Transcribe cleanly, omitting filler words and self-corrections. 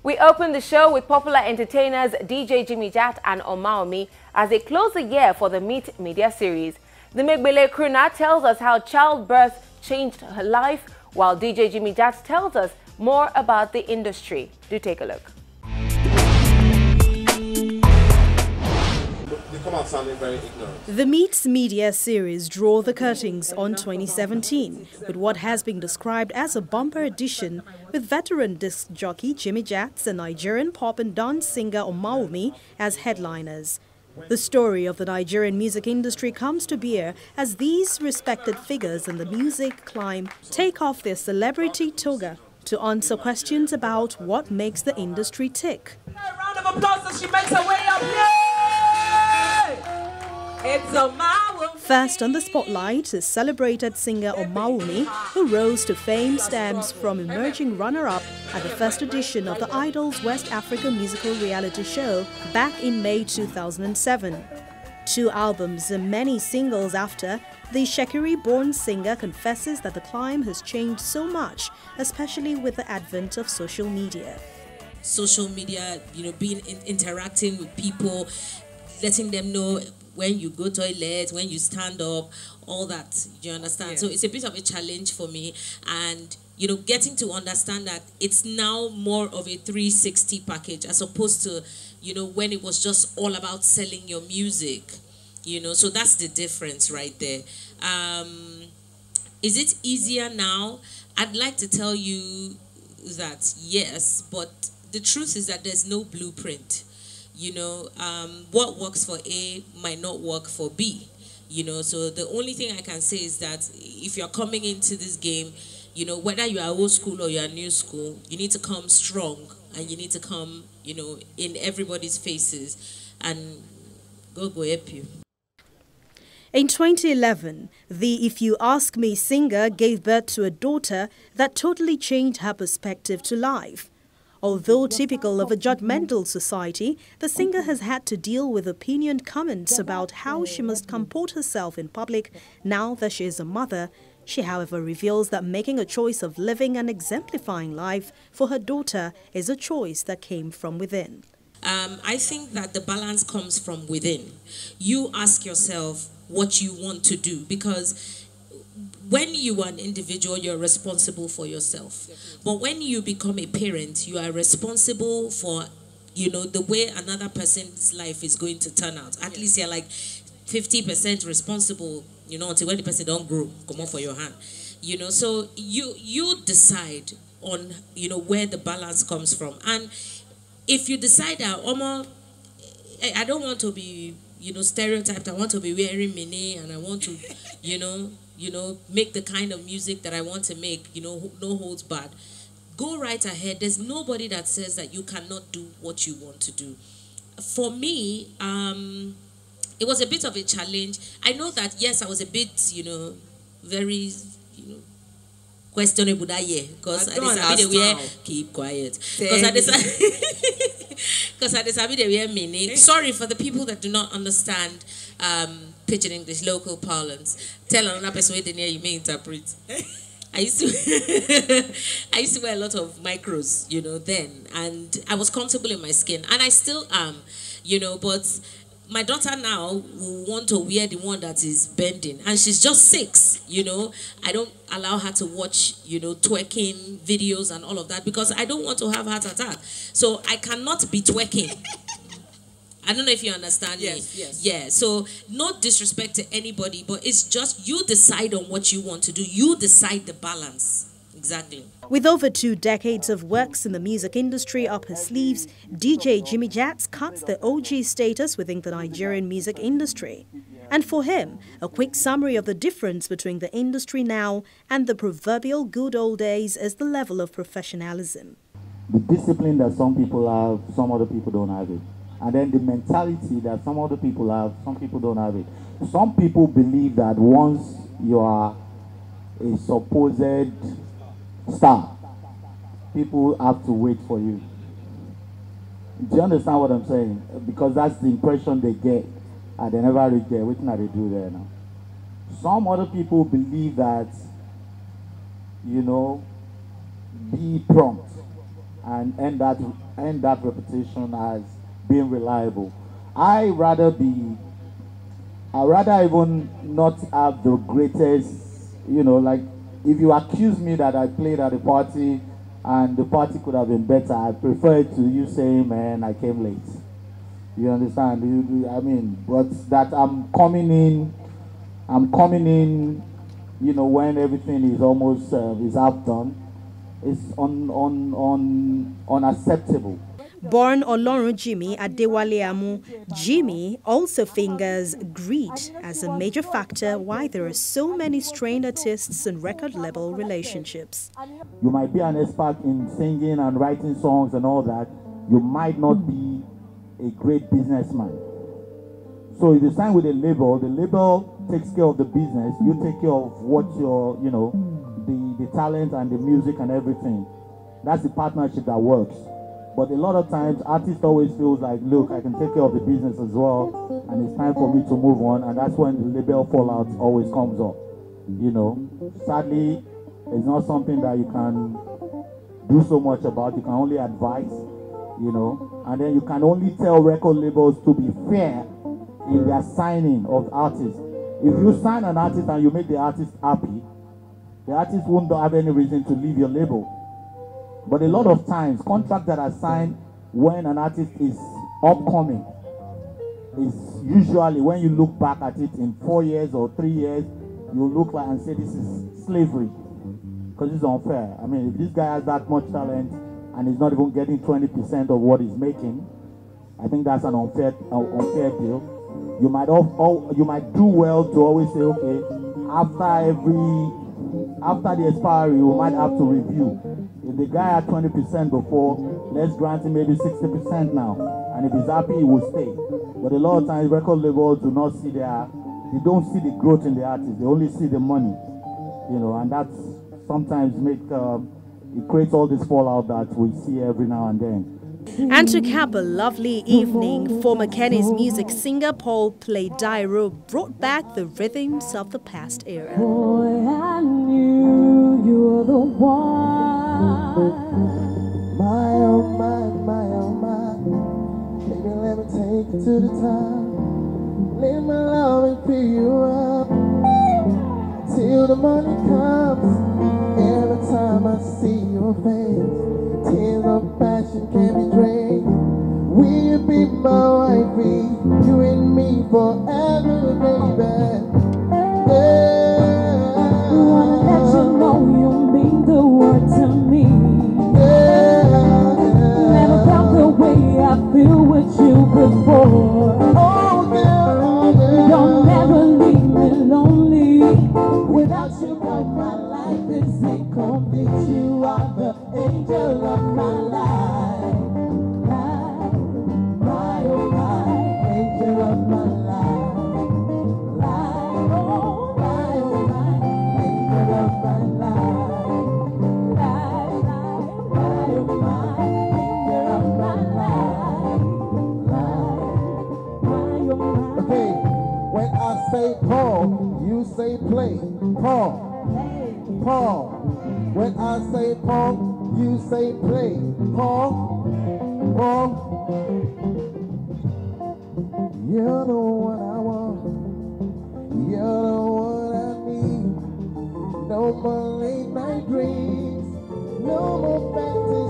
We open the show with popular entertainers DJ Jimmy Jatt and Omawumi as they close the year for the Meet Media series. The Megbele crooner tells us how childbirth changed her life, while DJ Jimmy Jatt tells us more about the industry. Do take a look. They come out sounding very ignorant. The Meet Media series draw the curtains on 2017 with what has been described as a bumper edition with veteran disc jockey Jimmy Jatt and Nigerian pop and dance singer Omawumi as headliners. The story of the Nigerian music industry comes to bear as these respected figures in the music climb take off their celebrity toga to answer questions about what makes the industry tick. A round of applause as she makes her way up. Yay! It's Omawumi. First on the spotlight is celebrated singer Omawumi, who rose to fame stems from emerging runner-up at the first edition of the Idol's West Africa musical reality show back in May 2007. 2 albums and many singles after, the Shekiri-born singer confesses that the climb has changed so much, especially with the advent of social media. Social media, interacting with people, letting them know when you go toilet, when you stand up, all that, you understand? Yeah. So it's a bit of a challenge for me, and getting to understand that it's now more of a 360 package as opposed to when it was just all about selling your music, so that's the difference right there. Is it easier now? I'd like to tell you that yes, but the truth is that there's no blueprint. What works for A might not work for B, so the only thing I can say is that if you're coming into this game, whether you are old school or you are new school, you need to come strong, and you need to come, in everybody's faces, and God will help you. In 2011, the If You Ask Me singer gave birth to a daughter that totally changed her perspective to life. Although typical of a judgmental society, the singer has had to deal with opinioned comments about how she must comport herself in public now that she is a mother. She, however, reveals that making a choice of living an exemplifying life for her daughter is a choice that came from within. I think that the balance comes from within. You ask yourself what you want to do, because when you are an individual, you're responsible for yourself. But when you become a parent, you are responsible for, the way another person's life is going to turn out. At least you're like 50% responsible, until when the person don't grow, come on for your hand. So you decide on, where the balance comes from. And if you decide that, I don't want to be, stereotyped. I want to be wearing mini, and I want to, make the kind of music that I want to make, no holds barred. Go right ahead. There's nobody that says that you cannot do what you want to do. For me, it was a bit of a challenge. I know that, yes, I was a bit, very, questionable that year, because I decided to wear, keep quiet, because I decided to wear mini. Sorry for the people that do not understand pidgin English, local parlance. Tell another person where you may interpret. I used to wear a lot of micros, then, and I was comfortable in my skin, and I still am, but my daughter now will want to wear the one that is bending, and she's just 6, I don't allow her to watch, twerking videos and all of that, because I don't want to have heart attack. So I cannot be twerking. I don't know if you understand me. Yes. Yeah, so no disrespect to anybody, but it's just you decide on what you want to do. You decide the balance. Exactly. With over 2 decades of works in the music industry up his sleeves, DJ Jimmy Jatt cuts the OG status within the Nigerian music industry. And for him, a quick summary of the difference between the industry now and the proverbial good old days is the level of professionalism. The discipline that some people have, some other people don't have it. And then the mentality that some other people have, some people don't have it. Some people believe that once you are a supposed star, people have to wait for you. Do you understand what I'm saying? Because that's the impression they get, and they never reach there. What can they do there now? Some other people believe that, be prompt. and end that reputation as being reliable. I rather even not have the greatest, like if you accuse me that I played at a party and the party could have been better, I prefer it to you saying, man, I came late. You understand? I mean, but that I'm coming in, when everything is almost is half done, it's unacceptable. Born Olorun Jimmy Adewale Amu, Jimmy also fingers greed as a major factor why there are so many strained artists and record label relationships. You might be an expert in singing and writing songs and all that. You might not be a great businessman. So if you sign with a label, the label takes care of the business. You take care of what your, the talent and the music and everything. That's the partnership that works. But a lot of times, artists always feels like, look, I can take care of the business as well, and it's time for me to move on, and that's when the label fallout always comes up. Sadly, it's not something that you can do so much about. You can only advise, and then you can only tell record labels to be fair in their signing of artists. If you sign an artist and you make the artist happy, the artist won't have any reason to leave your label. But a lot of times, contracts that are signed when an artist is upcoming is usually, when you look back at it in 4 years or 3 years, you look like and say this is slavery, because it's unfair. I mean, if this guy has that much talent and he's not even getting 20% of what he's making, I think that's an unfair deal. You might do well to always say, okay, after the expiry, you might have to review. If the guy had 20% before, let's grant him maybe 60% now. And if he's happy, he will stay. But a lot of times, record labels do not see they don't see the growth in the artist. They only see the money, and that's sometimes it creates all this fallout that we see every now and then. And to cap a lovely evening, former Kenny's music singer Paul Playdairo brought back the rhythms of the past era. Boy, I knew you were the one. My oh my, baby, let me take you to the top. Let my love and fill you up till the morning comes. Every time I see your face, tears of passion can be drained. Will you be my wifey, you and me forever, baby? Yeah. I wanna let you know you mean the world to me. Never felt the way I feel with you before. Oh girl, You'll never leave me lonely. Without you, girl, my life is incomplete. You are the angel of my life. My oh my, angel of my life. Oh my, angel of my life. My oh my, angel of my life. My oh my. okay, when I say Paul, you say play. Paul. When I say Paul, you say play. Paul. You're the one I want. You're the one I need. No more late night dreams. No more fantasy.